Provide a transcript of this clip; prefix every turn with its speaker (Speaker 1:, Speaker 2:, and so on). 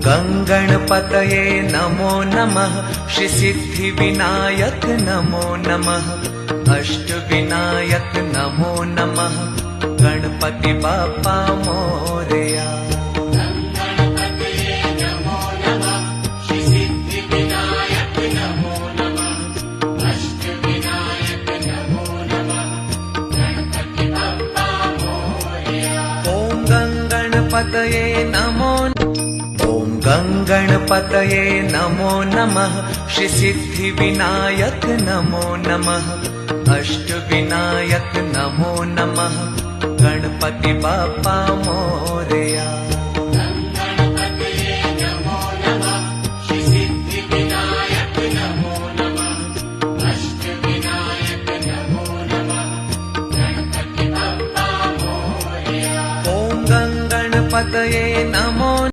Speaker 1: गंगणपतये नमो नमः। श्री सिद्धिविनायक नमो नमः। अष्टविनायक नमो नमः। गणपति बाप्पा मोरया। गणपतये नमो। ॐ गंगणपतये नमो नमः। श्री सिद्धिविनायक नमो नमः। अष्टविनायक नमो नमः। गणपति बाप्पा मोरया।